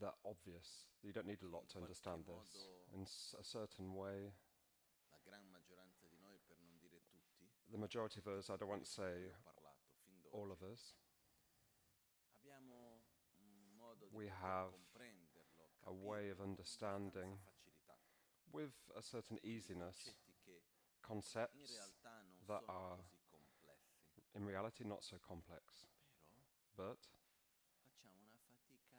that obvious. You don't need a lot to understand this. In a certain way, la gran maggioranza di noi, per non dire tutti, the majority of us, I don't want to say ho parlato fin all d'oggi, of us, abbiamo un modo di we poter have comprenderlo, a way of capirlo con abbastanza understanding facilità. with a certain Alcuni easiness concetti che in concepts realtà non that sono are così complessi, in reality not so complex. però But facciamo una fatica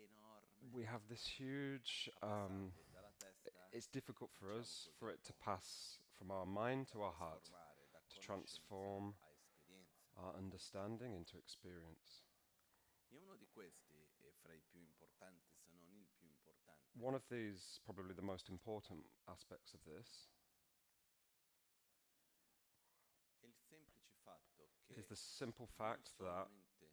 enorme we have this huge, a passarli dalla testa, it's difficult for diciamo us così, for al it to cuore, pass from our mind da to our heart, trasformare da to conoscenza transform a esperienza. our understanding into experience. E uno di questi, e fra i più importanti, se non il più importante, One of these, probably the most important aspects of this, è il semplice fatto is the che simple non fact that solamente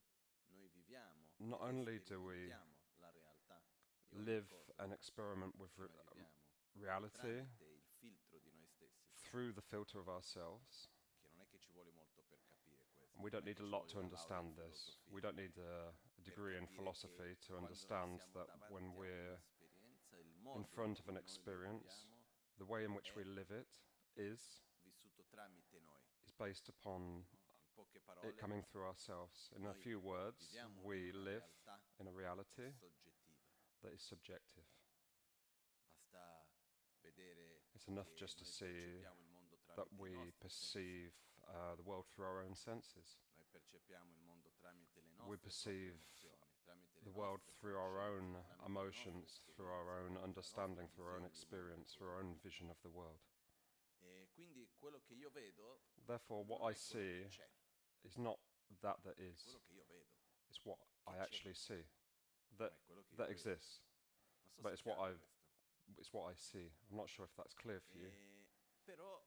noi viviamo not ed only do we sperimentiamo la realtà e ogni live cosa and experiment with che noi viviamo reality tramite il filtro di noi stessi, through the filter of ourselves. che non è che ci vuole molto per capire questo, We don't non è need che a ci lot vuole to una laurea in understand this. We filosofia don't need a per degree in capire philosophy che to quando noi understand siamo that when davanti a we're un'esperienza, il in modo in front of cui an noi lo experience, viviamo the way in which we è live it vissuto tramite noi. is based upon No? In poche it parole, coming through ourselves. In a noi few words, viviamo in we una live realtà in a reality soggettiva. that is subjective. Basta vedere It's enough che just to noi see percepiamo il mondo that tramite i we nostri sensi, perceive the world through our own senses. noi percepiamo il mondo tramite le We nostre proprie perceive emozioni, tramite le the world nostre through our own conoscenze, tramite le nostre emotions, through our esperienze, own tramite la nostra understanding, through our own visione di mondo in experience, cui through our own viviamo. vision of the world. E quindi quello che io vedo Therefore, what non I è quello che see c'è, is not that è is, quello che io vedo, it's what che I c'è, actually see, ma that è quello che io that vedo. exists. Non so But se è chiaro questo. it's what I see. I'm not sure if that's clear for you. Però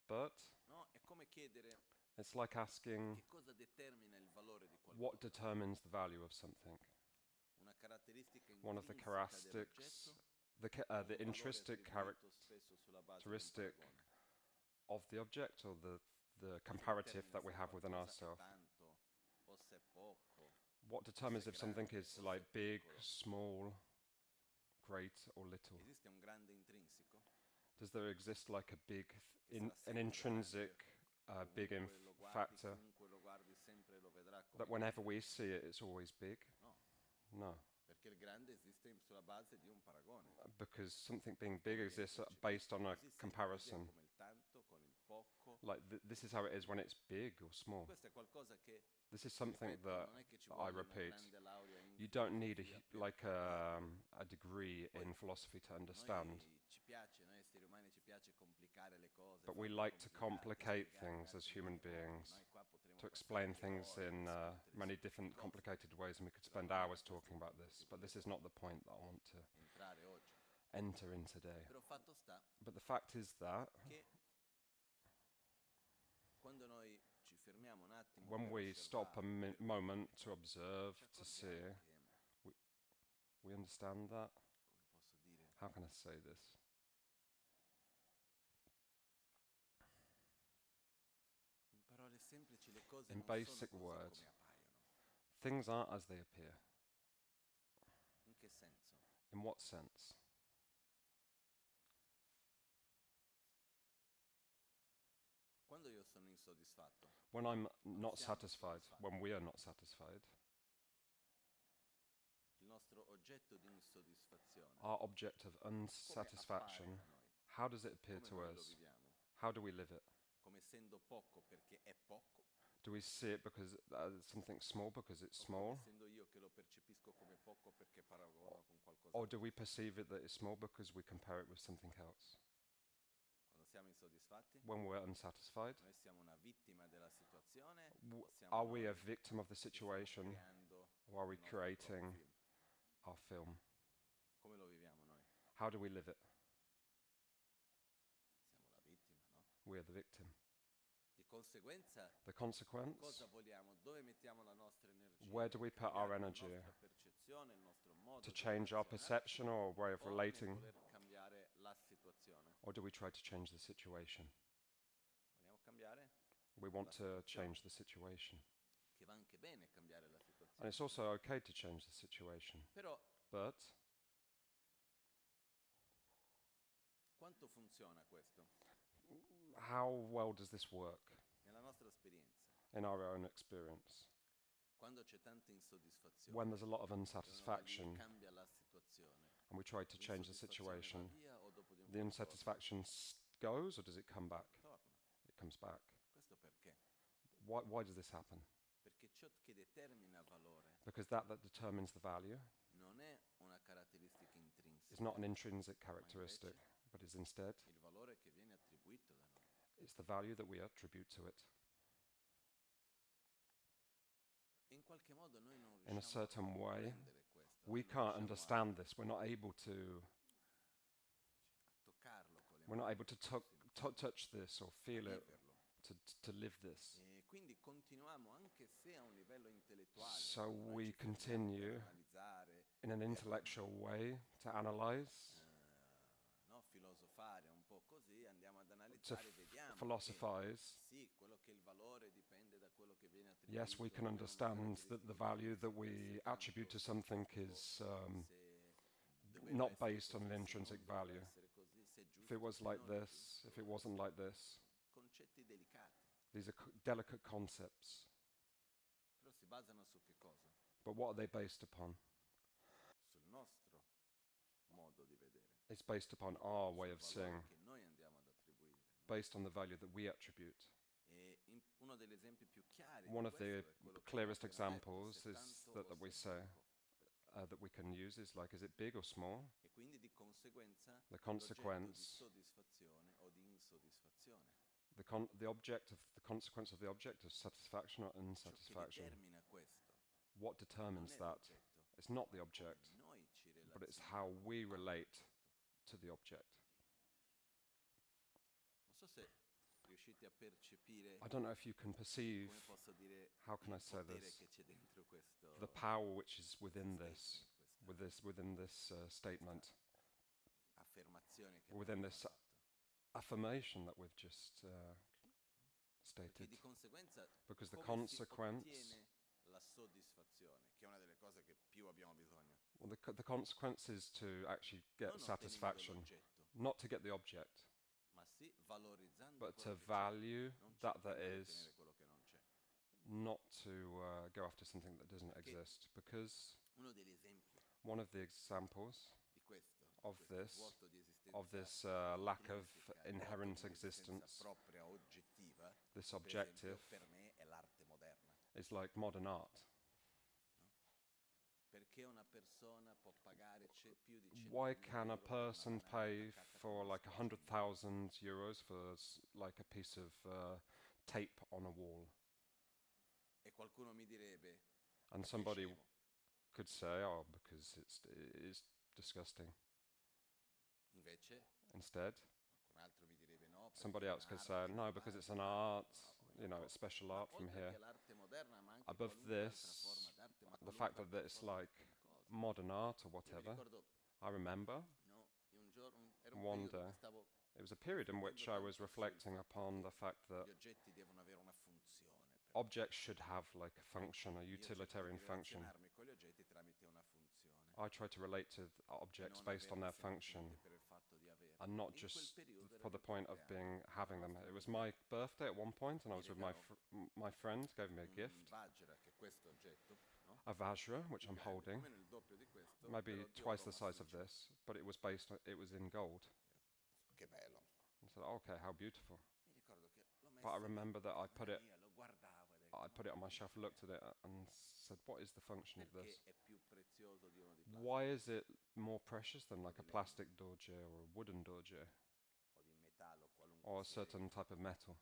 But no, è come chiedere it's like asking che cosa determina il valore di what qualcosa. determines the value of something. Una caratteristica One of the intrinseca dell'oggetto characteristics, o the un valore intrinsic attribuito spesso sulla base di un characteristic paragone. of the object or the Cosa comparative determina that we se have within qualcosa è ourselves. tanto o se è poco What o se determines è if something grande is o se è like big, piccolo? small, great, or little? Esiste un grande intrinseco Does there exist like a big, che sarà an sempre grande, intrinsic, big ovunque lo guardi, factor chiunque lo guardi sempre lo vedrà that come whenever grande? we see it, it's always big? No, No, perché il grande esiste sulla base di un paragone. because something being big Come viene exists based percepito, on a così si media comparison. come il tanto con il poco. Like this is how it is when it's big or small. Questo è qualcosa che, This is something ripeto, that non è che ci I vuole una repeat. grande laurea in You don't need filosofia per like capirlo. a degree Poi in philosophy to understand, noi ci piace, noi esseri umani ci piace complicare le cose, but we farle like to complicate, complicate spiegare things as versi in human mille modi. beings, Noi qua potremmo to passare explain le things ore a in discutere many su queste different cose, complicated ways, and we could però spend non è hours questo il talking about punto this. che But this is volevo not the point that I want to entrare oggi. enter in today. Però fatto sta But the fact is that che quando noi ci fermiamo un attimo when per we stop a osservare, per moment vedere, to ci observe, to accorgiamo see, che, we, we understand that. come posso dire, How can I say this? in parole semplici le cose In non sono basic così words, come appaiono. things aren't as they appear. In che senso? In what sense? Quando io sono insoddisfatto, When I'm quando not siamo satisfied, insoddisfatti, when we are not satisfied, il nostro oggetto di insoddisfazione, our object of come appare unsatisfaction, a noi? how does it appear Come to noi lo us? viviamo? How do we live it? Come essendo poco perché è poco? Do we see it because something small because it's O come small? essendo io che lo percepisco come poco perché paragono con Or do qualcos'altro? we perceive it that it's small because we compare it with something else? Quando siamo insoddisfatti, When we're unsatisfied, noi siamo una vittima della situazione w- o siamo are we a noi victim of the che stiamo situation creando or are we il nostro proprio creating film? our film? Come lo viviamo noi? How do we live it? Siamo la vittima, no? We are the victim. Di conseguenza, The consequence, cosa vogliamo? Dove mettiamo la nostra energia? where do we put our Cambiare la energy? nostra percezione, il nostro modo To di change our relazionarci perception or way of o nel relating? voler cambiare la situazione? Or do we try to change the situation? Vogliamo cambiare We la want to situazione, change the situation. che va anche bene cambiare la situazione. And it's also okay to change the situation. Però But quanto funziona questo how well does this work nella nostra esperienza? in our own experience? Quando c'è tanta insoddisfazione When there's a lot of e uno va lì e unsatisfaction cambia la situazione, and we try to change the l'insoddisfazione va situation, via o dopo di un the po' unsatisfaction goes or does it come back? torna? It comes back. Questo perché? Why does this happen? Perché ciò che determina valore Because that determines the value. non è una caratteristica It's intrinseca, not an intrinsic ma characteristic, invece but is instead il valore che viene attribuito da noi. it's the value that we attribute to it. In qualche modo noi non In a riusciamo a certain way, comprendere questo, we noi non can't riusciamo understand this. We're not able to. a toccarlo con le We're not mani, able to touch this or a feel it, viverlo. to live this. E quindi continuiamo, anche se a un livello intellettuale, So noi we ci fermiamo per continue analizzare, in an per, intellectual way to analyze, no, filosofare un po' così, andiamo ad to analizzare e vediamo che philosophize. sì, quello che è il valore dipende da quello che viene attribuito. Yes, we can non è una understand that the caratteristica value that intrinseca, we se attribute to tanto, something ecco, is se doveva not essere based on an così, se intrinsic non doveva value. essere così, se è If it giusto, was se like non è this, if giusto, it wasn't like this, concetti delicati, these are delicate concepts. però si basano su che cosa? But what are they based upon? Sul nostro modo di vedere, It's based upon our way of sul valore seeing, che noi andiamo ad attribuire. No? based on the value that we attribute. E uno degli esempi più chiari One di of the questo è quello che clearest abbiamo appena detto, examples se is tanto that o we se say poco. that we can use is like, is it big or small? E quindi di conseguenza The l'oggetto di consequence, soddisfazione o di insoddisfazione. the object of the consequence of the object of satisfaction or Ciò che unsatisfaction. determina questo What non determines è that? l'oggetto, It's not the ma come object, noi ci but it's how relazioniamo we relate all'oggetto. to the object. Non so se riuscite a percepire, I don't know if you can perceive, come posso dire, how can I il say potere this, che c'è dentro questo the power which is within statement, this, within this statement, affermazione che within abbiamo this fatto. affirmation that we've just Perché stated. di conseguenza Because the come si consequence, ottiene la soddisfazione, che è una delle cose che più abbiamo bisogno, well, the consequence is to actually get non ottenendo satisfaction, l'oggetto, not to get the object, ma sì valorizzando but quello to che value c'è, non that there cercando di is, ottenere quello che non c'è. not to go after something that doesn't Perché exist. Because uno degli esempi one of the examples di questo, of questo this, vuoto di esistenza of this lack of intrinseca, inherent vuoto di esistenza existence, propria oggettiva, this per esempio, objective, per me è l'arte moderna. is like modern art. Perché una persona può pagare più di 100.000 Why can a euro per una person banana pay attaccata for con uno like scotch in mano? 100,000 euros for like a piece of tape on a wall? E qualcuno mi direbbe, And ma sei somebody scemo? could say, oh, because it is disgusting. Invece Instead, qualcun altro mi direbbe no, perché somebody è else could say, un'arte no, because it's an moderna, art, no, you know, it's special ma art from oltre here. che l'arte moderna, ma anche Above qualunque altra forma this, d'arte, ma the fact qualunque that altra it's forma di like qualcosa. modern art or Io mi whatever, ricordo, I remember no, un giorno, era un one periodo day, che stavo it was a period in which riflettendo I was tanto sul reflecting fatto upon the che fact that gli oggetti devono avere una funzione per me. objects should have like a function, a Io cerco utilitarian di function. relazionarmi con gli oggetti tramite una funzione I try to relate to e objects non based on averli their function semplicemente per il fatto di averli. and not In quel just periodo era for il the mio point of compleanno, having la them. nostra It was amica my birthday at one point and I mi was with my regalò my friend, gave me a un gift, Vajra, che è questo oggetto, no? a Vajra, which Più I'm grande, più o holding, meno il doppio di questo, maybe però di twice oro the size of massiccio. this, but it was based it was in gold. Che bello. I said, okay, how beautiful. Mi ricordo che l'ho But I messo lì remember in that camera mia, lo guardavo e ho detto, I ma put it on my come shelf, mai? looked at it and said, what is the function of this? Perché è più prezioso di uno di Why plastica is it more precious than o like a di legno plastic dorje or a wooden dorje o di metallo, qualunque or a sia certain esso? type of metal?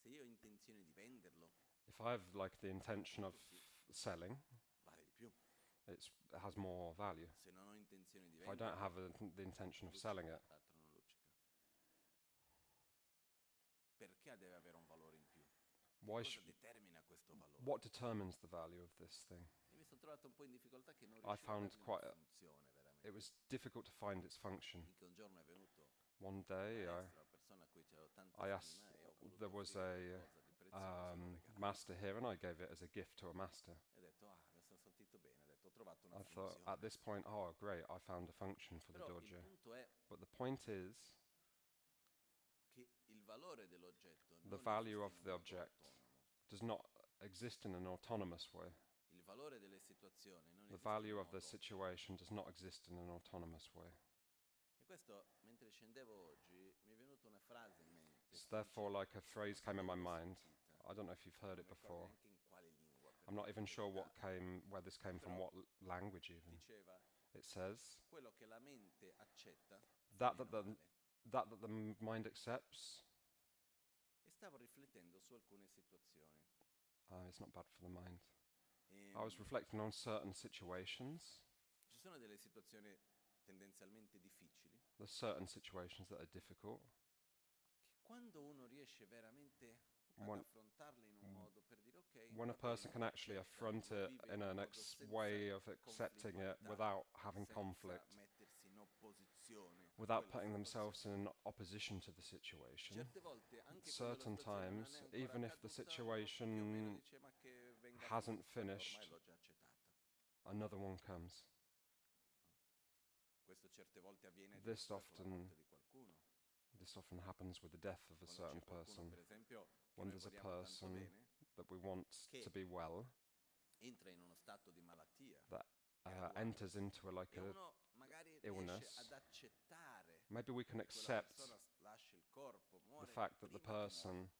Se io ho intenzione di venderlo, If I have like the intention of selling, vale di più. it has more value. Se non ho intenzione di If I don't have venderlo, the intention of luccica, selling it, l'altro non luccica. Perché deve avere un valore in più? Che why cosa sh- determina questo valore? what determines the value of this thing? E mi sono trovato un po' in difficoltà che non I riuscivo a found dargli una quite funzione veramente. it was difficult to find its function. Finché un giorno è venuto One un day maestro, una persona a cui avevo tanta I stima e ho voluto there was offrire qualcosa di master here, and I gave it as a gift to a master. E ho detto, mi sono sentito bene, ho detto, ho trovato una I thought funzione. at this point, oh great, I found a function for the Però il dojo. punto è But the point is, che il valore dell'oggetto the non value esiste of in un the modo object autonomo. does not exist in an autonomous way. Il valore delle situazioni non The esiste in value un of the modo autonomo. situation does not exist in an autonomous way. E questo, mentre scendevo oggi, mi è venuta una frase in mente. So che therefore, dice, like a phrase came in my dove l'ho mind. sentita? I don't know if you've heard Non it mi ricordo before. neanche in quale lingua. Per I'm not dire even la sure verità. where this came from, Però what language even. diceva, It says quello che la mente accetta that fa meno the male. that the mind accepts, E stavo riflettendo su alcune situazioni. it's not bad for the mind. E, I was reflecting on certain situations. ci sono delle situazioni tendenzialmente difficili There's certain situations that are difficult. che quando uno riesce veramente ad When, affrontarle in un modo per dire ok, when a va person bene, can lo actually accetta, affront lo it vive in in un an modo way senza of accepting it conflittualità, without having senza conflict, mettersi in opposizione a without quella putting themselves situazione. in opposition to the situation. Certe volte, anche quando la Certain situazione non è times, ancora even if the accaduta, uno più o meno situation dice ma che venga hasn't fuori, tanto ormai finished, l'ho già accettata. another one comes. Questo certe volte avviene This addirittura con la often morte di qualcuno. This often happens with the death of a Quando certain c'è qualcuno, person. per esempio, che When noi there's a vogliamo tanto person bene, that we want che to be well, entra in uno stato di malattia that graduale, enters into e a uno magari riesce ad illness, accettare maybe we can che quella persona accept lasci il corpo, the muore fact that the prima che muore. person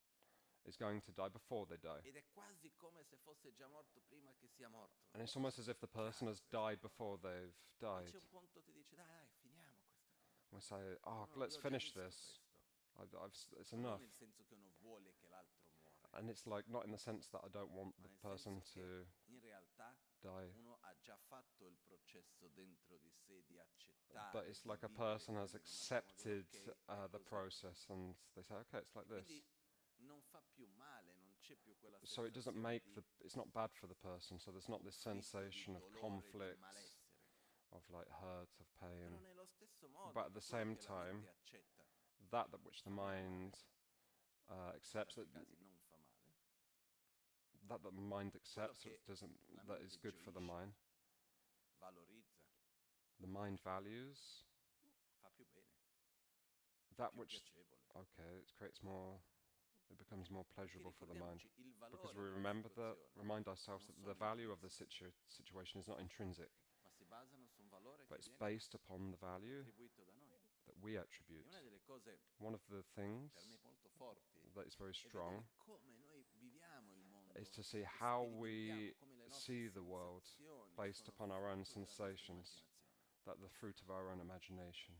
is going to die before they die. Ed è quasi come se fosse già morto prima che sia morto. And it's almost as if the person has died before they've E died. c'è un punto che ti dice, dai, finiamo questa cosa. We say, oh, No, let's io finish organizzo this. questo. It's Ma non enough. nel senso che uno vuole che l'altro muore, And it's like, not in the sense that I don't want ma the nel person senso to che in realtà die. uno ha già fatto il processo dentro di sé di But accettare, it's di like a vivere person has quello in una maniera, accepted dire, ok, è the così. process, and they say, okay, it's like E this. quindi non fa più male, non c'è più quella So it doesn't sensazione make di it's not bad for the person, so there's not this conflitto, di sensation of dolore, di conflict, malessere. of like hurt, of Però pain. nello stesso But modo at the che quello same che la mente time, accetta, that which the fa meno male, mind in accepts, certi casi non fa male, that the mind quello accepts, che la that is mente good for the gioisce, mind. valorizza, The mind values fa più bene, è that più which, piacevole. okay, it becomes more Perché pleasurable for the mind. ricordiamoci, il Because valore della situazione remind ourselves non that the sono value of the intrinsechi, situation is not intrinsic, ma si basano su un valore but che it's viene based upon the value attribuito da noi. that we E attribute. una delle cose One of the per me things molto forti that is very è strong vedere come noi viviamo il mondo is to see e how sperimentiamo, we come le nostre see the world sensazioni based sono upon our own frutto della nostra sensations, immaginazione. that the fruit of our own imagination.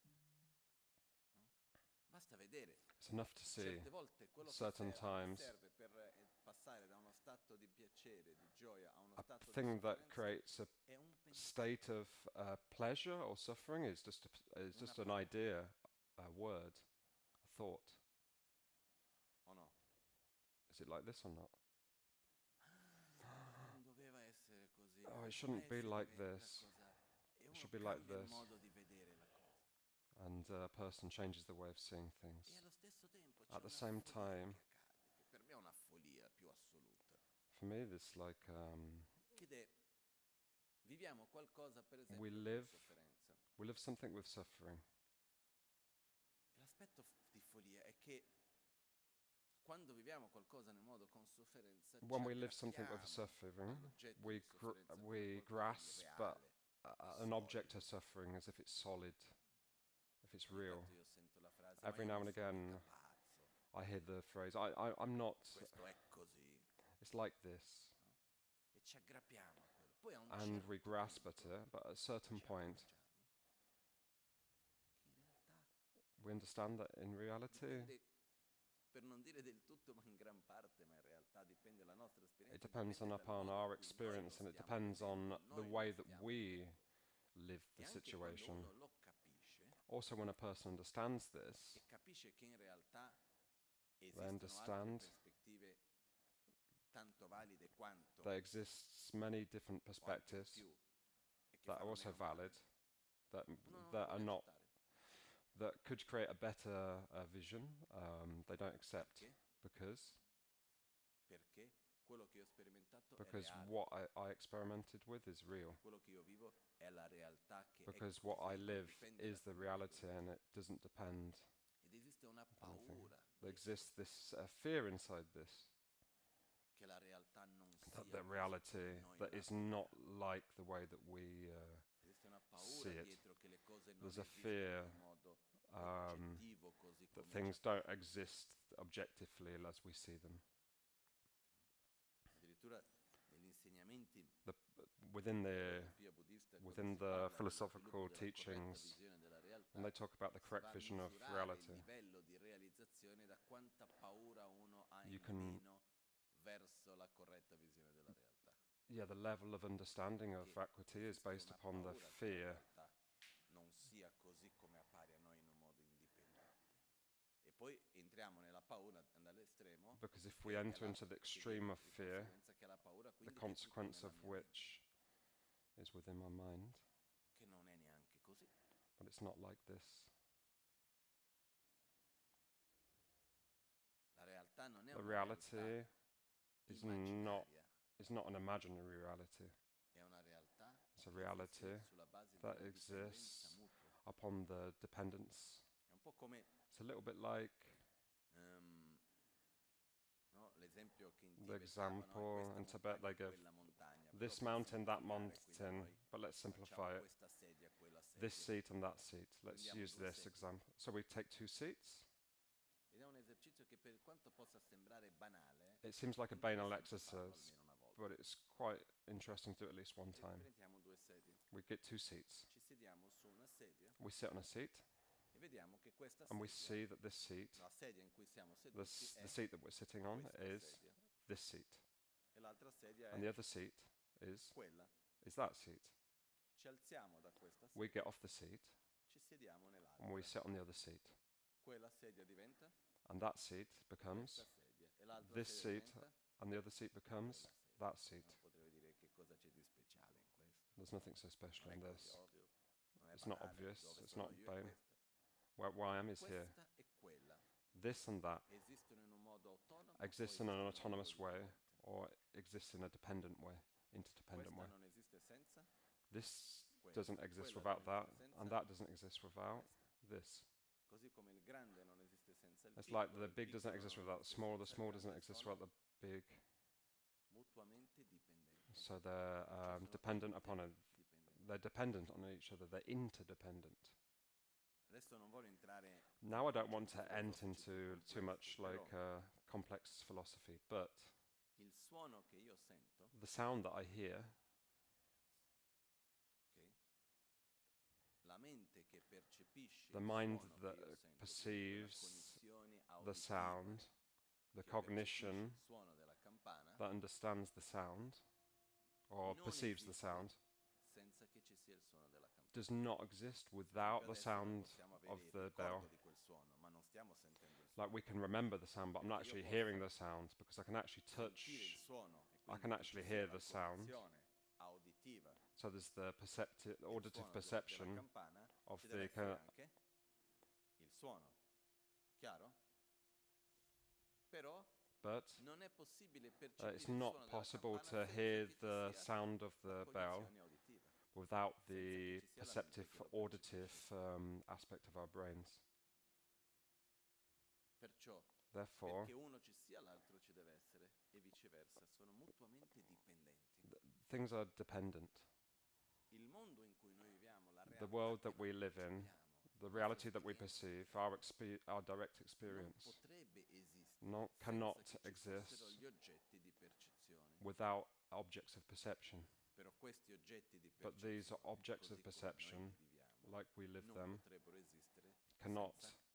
No? Basta vedere. It's enough to see Certe volte quello che certain serve, times per passare da uno stato di piacere, di gioia a uno a stato di thing that sofferenza creates a è un pensiero, state of pleasure or suffering is just an parola, idea, a word, a thought. o no? Is it like this or not? Non doveva essere così, Oh, it per shouldn't me be se like deve this. cosa. E It uno should be like cambia il this. modo di vedere la cosa. And a person changes the way of seeing E things. allo stesso tempo c'è At the una same follia time, che accade, che per me è una follia più assoluta. for me, this like Ed è, viviamo qualcosa per esempio we con live sofferenza. something with suffering. E l'aspetto di follia è che quando viviamo qualcosa nel modo con sofferenza When ci we live something with aggrappiamo suffering, all'oggetto di sofferenza come we qualcosa di grasp reale, an object solido. of suffering as if it's solid, if it's Ogni real. tanto io sento la frase, Every ma io now non and sono mica again, pazzo, I hear the phrase, I'm not, questo è così, it's like this. no? E ci aggrappiamo a quello. Poi a un And we certo grasp at punto it, but at a certain ci point, accorgiamo che in realtà we understand that in reality, dipende, per non dire del tutto, ma in gran parte, ma in realtà dipende dalla nostra it esperienza, depends dipende dal upon modo our in cui noi lo experience, and it stiamo depends on vivendo, the noi lo way that stiamo we vivendo. live the E anche quando situation. uno lo capisce Also, when a person understands this, e capisce che in realtà they esistono altre understand prospettive tanto valide quanto there exists many different o anche di perspectives più e che that are fanno also meno male, valid, that uno non lo that are vuole not accettare. that could create a better vision. They don't accept Perché? Because Perché quello che ho sperimentato è because reale. what I experimented with is real. Quello che io vivo è la realtà che è Because così, what I non live dipende is da the come la reality vedo io. and it doesn't depend Ed esiste una upon anything. paura There dietro exists this fear inside this, che la realtà non that sia the così reality come noi that la is not vediamo. like the way that we Esiste una see paura it. dietro che le cose non There's a esistano fear in modo um, oggettivo così that come ci things appare. don't exist objectively as we see them. Addirittura negli insegnamenti The, within della the filosofia buddista, quando within si the parla dello philosophical sviluppo della corretta teachings, visione della realtà, when they talk about the si correct va a vision of misurare il reality, livello di realizzazione da quanta paura uno ha you in can, meno verso la corretta visione della realtà. yeah, the level of understanding of Che equity is esiste based una upon the paura che la fear. realtà non sia così come appare a noi in un modo indipendente. E poi entriamo nella paura all'estremo, Because if che we è enter la, into the che extreme viene of di fear, conseguenza che la paura the quindi è tutto consequence nella of mia mente, which is within my mind, che non è neanche così. but it's not like this. La realtà non è The una realtà reality is immaginaria, not an imaginary reality. è una realtà It's a che esiste reality sulla base di that una dipendenza exists mutua. upon the dependence. È un po' come It's a little bit like no, l'esempio che in the Tibet davano è example questa in Tibet they montagna, give quella montagna. Però this per mountain, that semplificare, quindi mountain, noi but let's facciamo simplify it. questa sedia, quella This sedia. seat and that seat. Let's Prendiamo use due this sedie. example. So we take two seats. Ed è un esercizio che per quanto possa sembrare banale, It seems like a banal interessante farlo exercise, almeno una volta. but it's quite interesting to do it at least one E time. prendiamo due sedie, We get two seats. ci sediamo su una sedia We sit on a seat, e vediamo che questa and we sedia, see that this seat, la sedia in cui siamo the, seduti, the è seat that we're sitting on, questa is sedia this seat, e l'altra sedia and the è other seat quella. is that seat. Ci alziamo da questa We sedia, get off the seat, ci sediamo and we nell'altra. sit on the other seat, Quella sedia diventa and that seat questa becomes sedia e l'altra this sedia seat, diventa and the other seat becomes quella sedia. that No, seat. potrei dire che cosa c'è di speciale in questo. There's nothing so special Non in è così this. ovvio, non è It's not banale, obvious. dove It's sono not io è bane. questa. Where I am is here. Questa e quella This and that esistono in un modo autonomo exists o in an esistono in un modo autonomous way, dipendente. or exists in a dependent way, interdependent Questa way. non esiste senza This questa, doesn't exist quella without non that, esiste senza and that doesn't exist without questa. this. Così come il grande non esiste senza il It's piccolo, like the il big doesn't piccolo exist non without the esiste small senza il doesn't grande, exist sono without the big. mutuamente dipendenti. So they're Sono dependent upon interdipendenti. they're dependent on each other, they're interdependent. Adesso non voglio entrare Now I don't want concetti to enter filosofici into più too much complessi, like però complex philosophy, but il suono che io sento, the sound that I hear, ok? La mente che percepisce the il mind suono che that io sento, quindi quella perceives cognizione the auditiva sound, the che percepisce cognition il suono della campana, that understands the sound or non perceives the esiste sound senza che ci sia il suono della campana. does not exist Esempio, without the adesso noi sound possiamo avere of il the ricordo bell. di quel suono, ma non stiamo sentendo il Like suono. we can remember the sound, but I'm not Perché io actually posso hearing the sound because I can actually sentire il touch. suono e I quindi can che actually ci sia hear la the sound. cognizione auditiva So there's the del auditive suono della perception campana, of ci deve the essere anche il suono. Chiaro? Però but non è possibile it's percepire il suono not della possible campana to senza hear che ci the sia sound of la the bell cognizione auditiva. without Senza che the ci sia la mente perceptive, che lo auditive percepisce. aspect of our brains. Perciò, Therefore, perché uno ci sia, l'altro ci deve essere, e viceversa, sono mutuamente dipendenti. things are dependent. Il mondo in cui noi viviamo, la The realtà world che that we noi live in, percepiamo, the la reality that we nostra perceive, esperienza, our direct non experience, potrebbe esistere cannot senza che ci fossero exist gli oggetti di percezione. without objects of perception. Però questi oggetti di But these percezione, objects of così come noi perception, li viviamo, like we live non them, potrebbero esistere cannot senza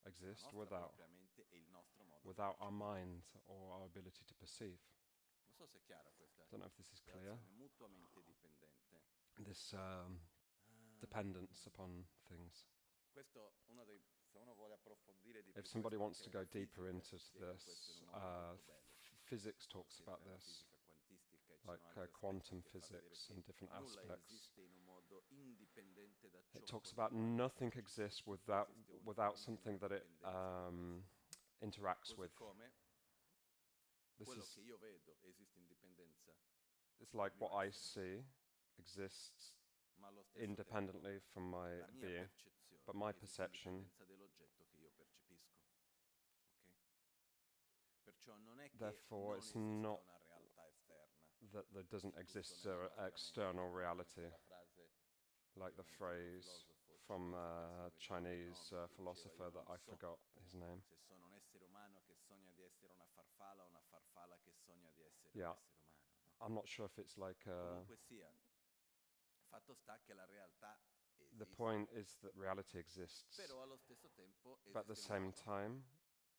la exist nostra propria mente e il nostro modo di without our percepire. mind or our ability to perceive. Non so se è chiara questa I don't know if this is clear. relazione mutuamente dipendente. This dependence upon things. Questo uno dei, se uno vuole approfondire di più If somebody questo, wants to anche go la deeper fisica into spiega questo this, in un modo molto bello. physics Non talks si about entra nella this, fisica quantistica e ci like sono altri quantum aspetti che fa vedere physics che and different nulla aspects. esiste in un modo indipendente da ciò It talks con il about quale nothing ci exists si- without esiste without unicamente something una that it dipendenza con questo. interacts Così with. come This quello is, che io vedo esiste indipendenza, it's like mio what I essere, see exists ma allo stesso tempo independently from my la mia being, percezione but my esiste perception, indipendenza dell'oggetto che io percepisco. Ok? Perciò non è che therefore, non it's esista not una realtà esterna, that there doesn't giusto exist nella an nostra external mente, come reality, quella frase like di the un antico phrase filosofo from cinese, adesso a non ricordo il Chinese nome, che diceva philosopher io that non I so forgot his name. se sono un essere umano che sogna di essere una farfalla o una farfalla che sogna di essere un Yeah, essere umano, no? I'm not sure if it's like Comunque sia, fatto sta che la realtà the esiste, point is that reality exists, però allo stesso tempo but at the esiste in same modo time,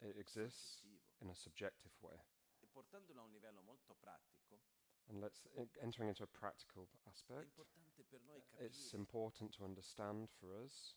it exists soggettivo. in a subjective way. E portandolo a un livello molto pratico, And entering into a practical è aspect, importante per noi it's capire, important to understand for us,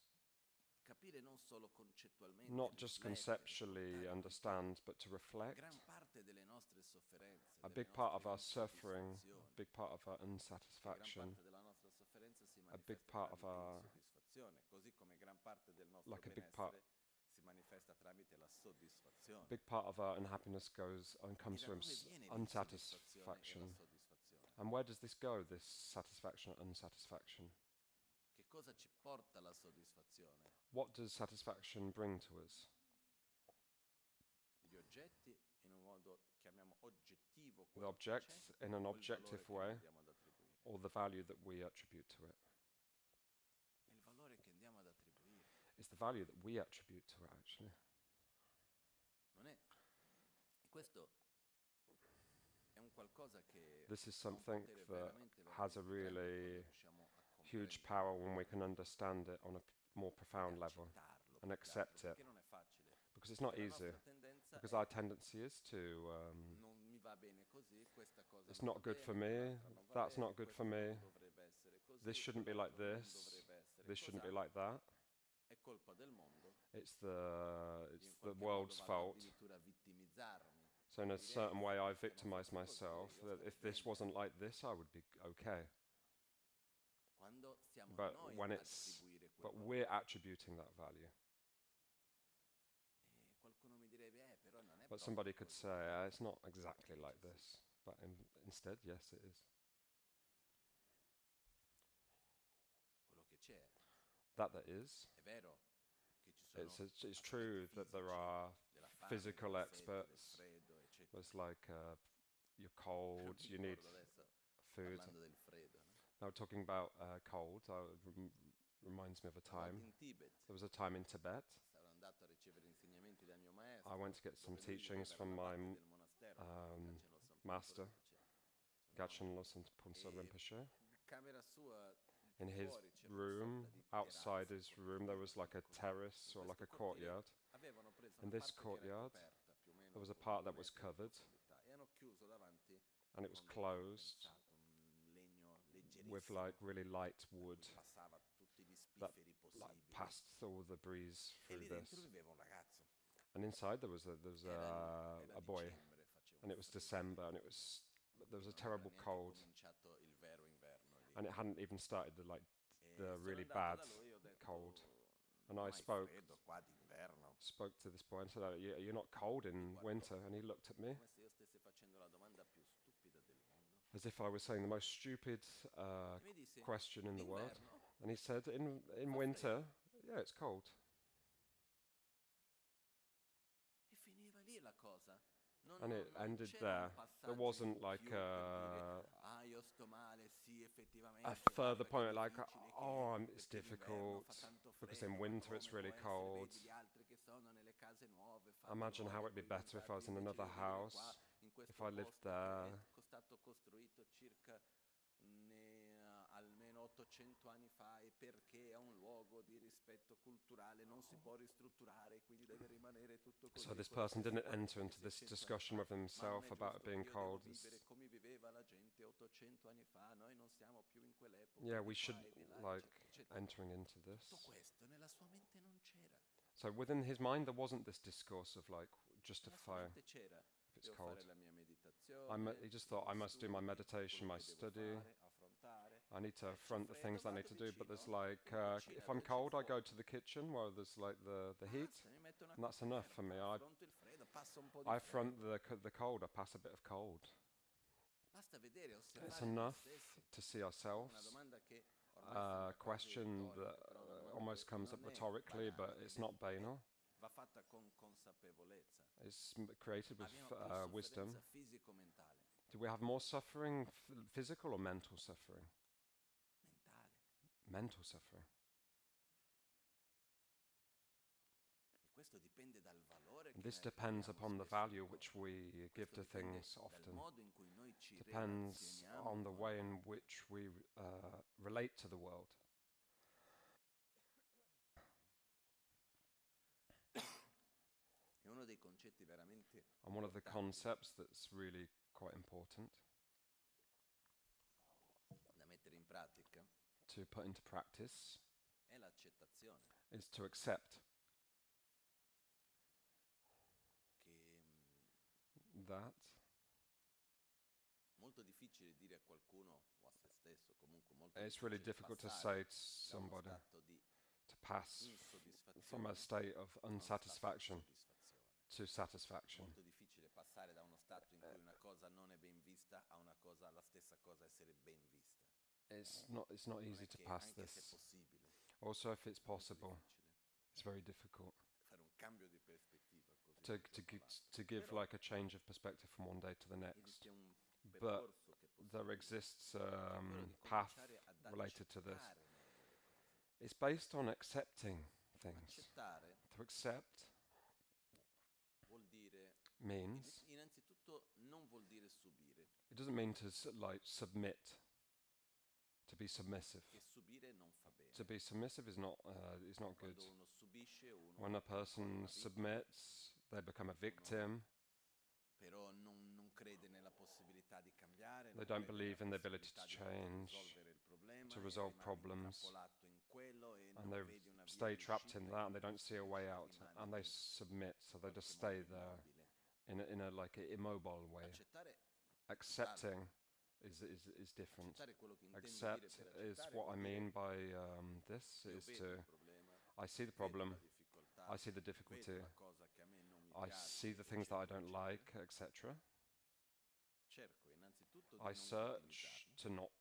capire non solo concettualmente, not just riflettere, conceptually portare understand, but to reflect. gran parte delle nostre sofferenze, A delle big part of nostre our suffering, a insoddisfazioni, big part of our che gran unsatisfaction, parte della nostra sofferenza si a big manifesta part of tramite our, insoddisfazione, così come gran parte del nostro like a big part, benessere si manifesta tramite la soddisfazione. big part of our unhappiness goes and E comes da from dove viene l'insoddisfazione e la unsatisfaction. soddisfazione? And where does this go, this satisfaction and unsatisfaction? Che cosa ci porta alla soddisfazione? What does satisfaction bring to us? Gli oggetti in un modo, chiamiamo oggettivo, The quello che object c'è, in an o il valore objective che noi way, andiamo ad attribuire. or the value that we attribute to it? È il valore che andiamo ad attribuire. It's the value that we attribute to it, actually. Non è... E questo è un qualcosa che This is ha un something potere that veramente, has a veramente grande really quando riusciamo a huge comprenderlo power when we can understand it on a more ed profound level accettarlo, and più che altro, accept it, perché non è facile. because it's not Perché la easy. nostra tendenza Because è our tendency is to, non mi va bene così, questa cosa it's non va not good for bene, me, quell'altra non va that's bene, not good for questo me, non dovrebbe essere così, this shouldn't be like quell'altro non this, dovrebbe essere this shouldn't be cos'ha. like that. È colpa del mondo. It's Io in the qualche modo world's vado fault. addirittura a vittimizzarmi. So in a Direi, certain way, I se non victimize fosse così, myself io that starei if this bene. wasn't like this, I would be okay. Quando siamo But noi when ad it's, attribuire quel but valore. we're attributing that value. E qualcuno mi direbbe, però non è But proprio somebody could così. say, it's not exactly like Invece this. sì. But instead, yes, it is. Quello che c'è. That there is. È vero che ci sono It's aspetti true that there fisici are della fame, physical della sete, del experts. freddo, eccetera. There's like you're cold, Mi you need ricordo adesso, food. parlando del freddo, no? Now talking about cold, reminds me of a Una volta time. in Tibet There was a time in Tibet. sarò andato a ricevere insegnamenti dal mio maestro. I went to get some dove lui teachings viveva from dalla my parte del monastero, Gachen Losang master, Rinpoche, suo nome. Gachen Losang Ponso E Rinpoche. in camera sua, In his fuori c'era una room, sorta di outside terrazza, his room, there was like a così. terrace In or like a questo cortile courtyard. avevano preso In una this parte che era courtyard, coperta più o meno there was a con part un that was metro di covered, profondità e hanno chiuso davanti and it was con del closed condensato, un legno with leggerissimo like really light da wood cui passava tutti gli that spifferi like possibili. passed all the breeze E through lì dentro this. viveva un ragazzo. And inside there was Era a boy, dicembre, faceva and un it was freddo December, and terribile. there was a Non era terrible neanche cold, cominciato il vero inverno lì. and it hadn't even started the E sono really andato bad da lui e ho detto, cold. And non I hai spoke freddo qua d'inverno? to this boy and said, "You're not cold in winter," and he looked at me Come se io stessi facendo la domanda più stupida del mondo. as if I was saying the most stupid E mi disse, question in the world. d'inverno? And he said, in Fa winter, freddo. yeah, it's cold. E finiva lì la cosa. And it ended c'era there. un There passaggio wasn't in like più per dire, io sto male, sì, effettivamente. a further guarda che point, like, difficile che oh, è, it's perché d'inverno fa difficult, tanto because in freddo, ma winter come it's può really essere? cold. Vedi gli altri che sono nelle case nuove, fanno Imagine how loro it'd be coi better if I was contratti, in invece another io devo vivere qua, house, in questo if I lived posto che è there. stato costruito circa almeno 800 anni fa e perché è un luogo di rispetto culturale, non si può ristrutturare, quindi deve rimanere tutto così. So this come person fosse didn't qua enter negli into this 600 discussion with anni fa. Ma non himself è about it giusto, being io devo cold. vivere come viveva la gente 800 anni fa, noi non siamo più in quell'epoca. Yeah, di we qua should e di là, like eccetera, eccetera. entering into Tutto this. questo nella sua mente non c'era. So within his mind, there wasn't this discourse of like Nella sua justify mente c'era. if it's Devo cold. fare la mia meditazione, He just thought, I must do my meditation, my study. affrontare. I need to C'è affront the freddo, things I need vado to do. But there's vicino, like, in cucina if I'm dove c'è il cold, I go fuoco. to the kitchen where there's like the heat, Basta, mi metto una and that's enough for me. coperta, affronto il freddo, passa un po' di I freddo. front the cold, I pass a bit of cold. Basta vedere, It's osservare noi enough stessi. to see Una ourselves. domanda che ormai A sembra quasi question that retorica, però una domanda almost che comes up non è rhetorically, but banale, it's not banal. va fatta con consapevolezza. It's created with Abbiamo più wisdom. sofferenza fisico-mentale. Do we have more suffering, physical or mental suffering? Mentale. Mental suffering. E questo dipende dal valore And che this noi depends attribuiamo upon the spesso alle value cose. which we give Questo to dipende things dal often. modo in cui noi ci Depends relazioniamo on the con way il in mondo. which we relate to the world. E uno dei concetti veramente And one of the importanti concepts that's really quite important da mettere in pratica to put into practice è l'accettazione, is to accept che that molto difficile dire a qualcuno o a se stesso, comunque molto it's really difficile difficult to passare say to da uno somebody stato di to pass from insoddisfazione a state of a uno stato di unsatisfaction soddisfazione. to satisfaction. Molto difficile passare da uno stato in cui una cosa non è ben vista a una cosa, la stessa cosa essere ben vista. It's not Non easy è to che, pass anche se è this. possibile, Also, if it's è molto possible, difficile it's very difficult fare un cambio di prospettiva così to da un giorno all'altro. to give Però like a change of perspective from one day to the next. esiste un But percorso che è there possibile, exists che è quello di path cominciare ad related to this. accettare meglio le cose. It's based on accepting things. Accettare To accept vuol dire, means innanzitutto non vuol dire subire, it doesn't mean to like submit, to be submissive. che subire non fa bene. To be submissive is not good. Quando uno subisce, uno When a è ancora person una vittima, submits, they become a victim. però non crede nella possibilità di cambiare, They non don't crede believe in nella the ability to possibilità di poter change, risolvere il problema to e resolve rimane problems, intrappolato in quello e and non they vede una via stay di trapped in uscita that, e and they don't see a way out, rimane and they in submit, so they qualche just modo stay there immobile. in a like a immobile way. Accettare Accepting is different. accettare quello che intendo dire Accept per is accettare what I vuol dire mean by this io is vedo to il problema, I see the vedo problem, la difficoltà, I see the difficulty, vedo la cosa che a me non mi I piace, see the things that I eccetera, don't eccetera. like, etc. Cerco innanzitutto di I non search vittimizzarmi to not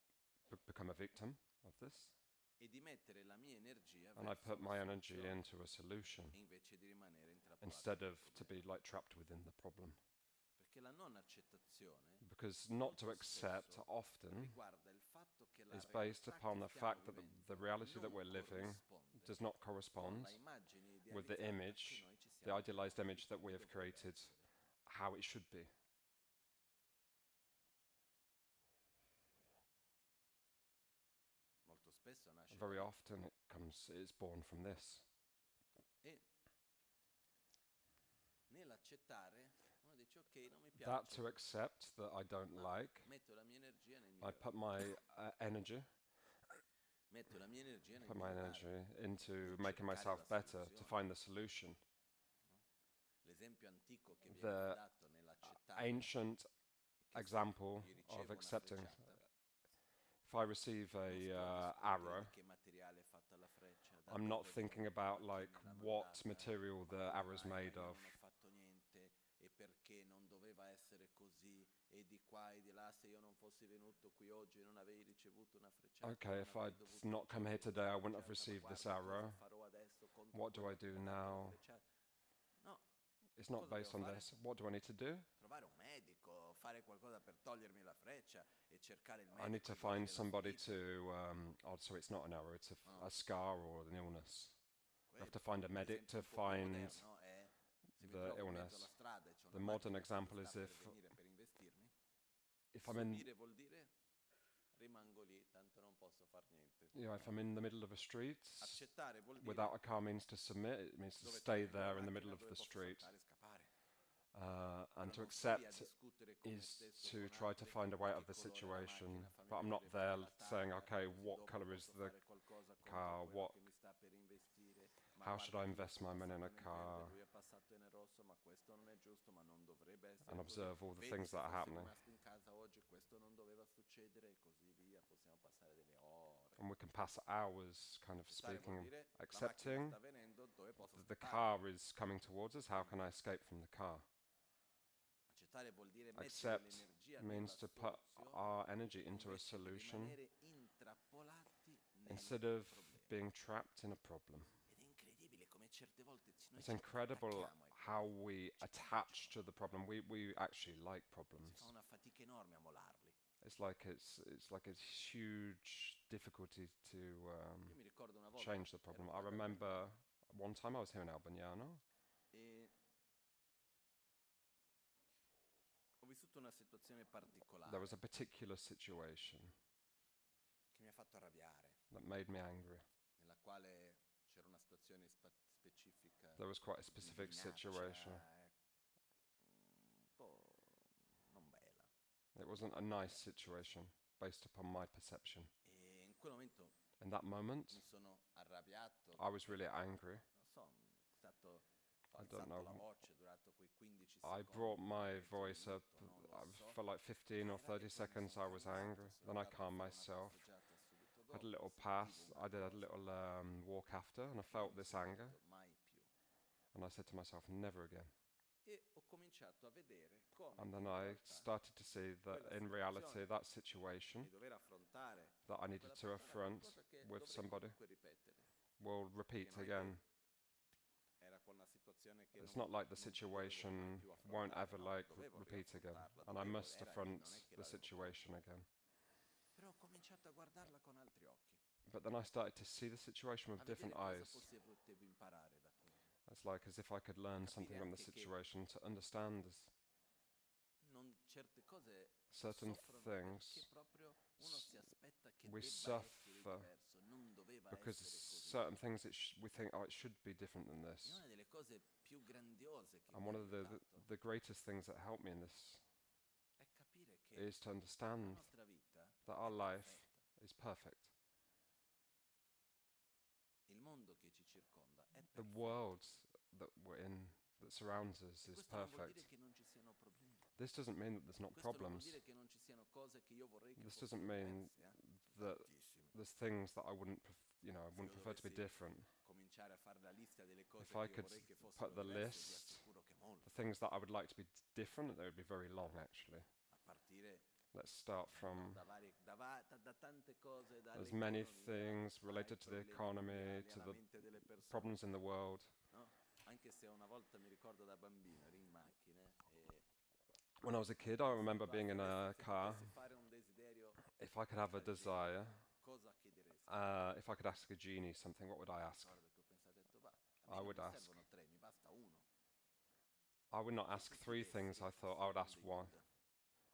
become a victim of this, e di mettere la mia energia and I verso put una my energy soluzione into a solution invece di rimanere intrappolato instead nel of to be problema. like trapped within the problem. Perché la non accettazione Because not to molto accept spesso often riguarda il fatto che la is based realtà upon che the stiamo fact that vivendo the reality that non we're living corrisponde does not con correspond la immagine with the idealizzata che image, noi ci the siamo idealized creati image di that come we have dovrebbe created, essere. how it should be. Molto spesso nasce da Very lì. often it's born from this. E nell'accettare uno dice ok, non mi That piace, to accept that I don't ma like, metto la mia energia nel I put my energy metto la mia energia nel put my migliorare, energy into nel making cercare myself la better, to soluzione. find the solution. No? L'esempio antico che viene The dato nell'accettare ancient è che example se io of ricevo una accepting. frecciata, If I receive non sto a discutendo arrow, di che materiale è fatta la freccia, da I'm not dove thinking viene, about ma chi like me l'ha what mandata, material ma the come arrow's mai, ma made io of. non ho fatto niente e perché non doveva essere così e di qua e di là, se io non fossi venuto qui oggi non avevi ricevuto una frecciata, Okay, non if avrei I'd dovuto not come here ricevere today, I questa wouldn't have frecciata, ma received this guarda cosa arrow. farò adesso contro What do I quello che do mi ha dato la now? frecciata. No, It's not cosa devo based on fare? this. What do I need to do? Trovare un medico, fare qualcosa per togliermi la freccia e cercare il I need medico to e find vedere la somebody ferita. to. Oh, so it's not an arrow; it's a scar or an illness. I have to Quello. find a medic L'esempio to un po' più find moderno è se mi the trovo in mezzo alla illness. strada e c'è The una modern macchina che example sta is per if venire per investirmi, I'm in, subire vuol dire rimango lì, tanto non posso far niente. if I'm in the middle of a street Accettare vuol dire without a car means to submit. It means to dove stay trovo una there in the middle macchina of dove the posso street. saltare e scappare. And to non sto lì a accept discutere con me is stesso, to con try to altri, find a way di out of che the colore è la situation. macchina, fammi But I'm not vedere there bene la saying, targa, okay, così what dopo color is posso the fare qualcosa contro car? quello What? che mi sta per investire. Ma How guarda should I che io invest sono my money in a passato nel verde, car? lui è passato nel rosso, ma questo non è giusto, ma non dovrebbe essere And così. observe all the Vedi, things se that are fossi happening. rimasto in casa oggi questo non doveva succedere e così via. Possiamo passare delle ore. And we can pass hours kind of Accettare vuol speaking, dire la macchina accepting sta venendo, dove posso the scappare? car is coming towards us. How can I escape from the car? affrontare vuol dire mettere Accept l'energia means nella to put soluzione our energy into a invece che solution rimanere intrappolati instead nel of problema. being trapped in a problem. Ed è incredibile come certe volte noi It's ci incredible attacchiamo ai how problemi, we ci attach to piacciono, the problem. We actually like si problems. fa una fatica enorme a molarli. It's like a huge difficulty to Io mi ricordo una volta change the ero problem. I qua ad remember Albagnano one time I was here in Albagnano. e ho vissuto una situazione There was a particolare particular situation che mi ha fatto arrabbiare, that made me angry. nella quale c'era una situazione specifica There was quite a di specific minaccia, situation. un po' non bella. It wasn't a nice situation based upon my perception. E in quel momento In that mi moment, sono arrabbiato I was perché, really angry. non so, ho I don't alzato la know. voce durante quei 15 I secondi, brought my mezzo voice up minuto, non lo so. for like 15 or Era, e 30 poi mi seconds. sono I was calmato, angry. sono Then I andato a calmed fare una myself. passeggiata subito Had a dopo, little sentivo pass. una I did a cosa, little walk after, and I poi felt mi this sono anger. detto mai più. And I said to myself, never again. E ho cominciato a vedere come And then in I realtà started to see that quella in reality, situazione that di situation dover affrontare that I con needed quella to persona era affront qualcosa che with dovrei somebody comunque ripetere, will perché repeat non è again. che era con una situazione che It's not like the non dovevo mai situation più won't affrontare, ever no, like dovevo repeat again, riaffrontarla, and I dovevo, must era lì, non è affront che the l'avevo situation tolto. again. Però ho cominciato a guardarla con altri occhi, But then I started to see the situation a with different vedere cosa eyes. potevo imparare da quello, It's like as if I could learn something capire from the anche che situation to understand certe cose certain soffrono perché things proprio uno si aspetta che we debba essere suffer diverso, non doveva because essere così. certain things we think, oh, it should be different than E this. una delle cose più grandiose che And mi ha one of aiutato the greatest things that helped me in this è capire che is to la understand nostra vita that è our life perfetta. is perfect. Il mondo che ci circonda è The perfetto. world that we're in, that surrounds us, E is questo non vuol dire perfect. che non ci siano problemi. This doesn't mean that there's not Questo non vuol problems. dire che non ci siano cose che io vorrei che This fossero doesn't mean diverse, that tantissime. there's things that I wouldn't, I Se wouldn't io prefer to be dovessi different. cominciare a fare la lista delle cose If che I io could vorrei che put fossero the diverse, vi list, assicuro che the molte. things that I would like to be different, they would be very long actually. A partire Let's start from da tante cose, as many dall'economia things ai related to the problemi economy, mondiali, to alla the mente delle persone. problems in the world. No? Anche se una volta mi ricordo da bambino ero in macchina e When I was a kid, I remember being in a se car. potessi fare un desiderio If I could have a al genio, desire, cosa chiederesti? if I could ask a genie something, what would I ask? Ricordo che ho pensato, ho detto, a I me non would mi ask. servono tre, mi basta uno. I would not Che ask tutti three gli things. esseri I thought I would siano ask dei one. Buddha.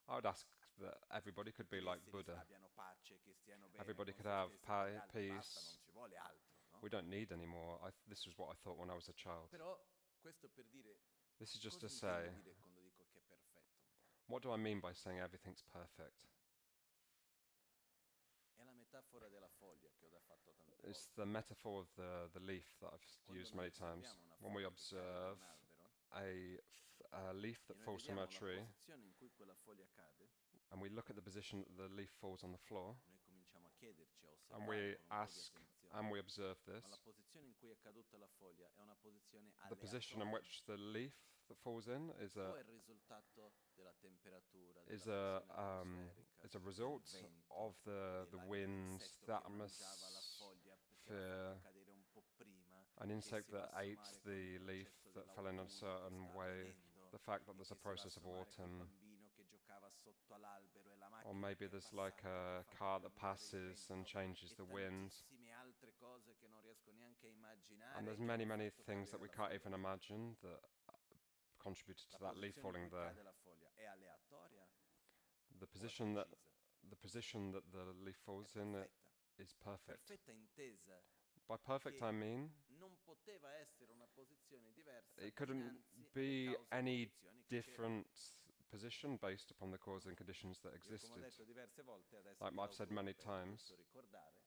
I would ask that everybody could Tutti be gli like esseri Buddha. abbiano pace, che stiano bene Everybody con could se have stessi e con gli altri, basta, non peace. ci vuole altro. No? We don't need any more. This is what I thought when I was a child. Però questo per dire, This is just cosa to intendo say, dire quando dico che è perfetto? what do I mean by saying everything's perfect? È la metafora della foglia che ho già fatto tante It's volte. the metaphor of the leaf that I've Quando used noi many times. osserviamo una When we foglia che cade da un observe albero a leaf e that noi falls from a vediamo la tree, posizione in cui quella foglia cade, and we look at the position that the leaf falls on the floor, noi cominciamo a chiederci, a and osservare we con un po' di ask attenzione. and we observe Ma la this, posizione in cui è caduta la foglia è una posizione the position in aleatoria which the leaf that falls in o è il risultato della temperatura, is della a pressione atmosferica, is a del result vento, of the wind, dell'insetto the che mangiava la foglia perché l'ha atmosphere, fatta cadere un po' prima, an che insect si va a that ate sommare col the leaf processo that fell in a dell'autunno che certain sta way, avvenendo the fact that e there's a che si va a process of sommare col autumn, bambino che giocava sotto all'albero e la or macchina maybe che è there's like passata che a ha fatto car that cambiare il passes and vento changes e the wind, tantissime altre cose che non riesco neanche a and immaginare there's che hanno many fatto things that cadere we la can't foglia even lì. imagine that contributed La to that leaf posizione in falling cui there. cade la foglia è aleatoria The o è position that precisa? the leaf È falls in perfetta. is perfect. Perfetta intesa By perfect che I mean non poteva essere una posizione diversa it couldn't dinanzi alle be cause e any condizioni che c'erano. different position based upon the causes and conditions that Io, come ho existed. detto diverse volte, adesso Like che I've said many l'autunno è times, giusto ricordare,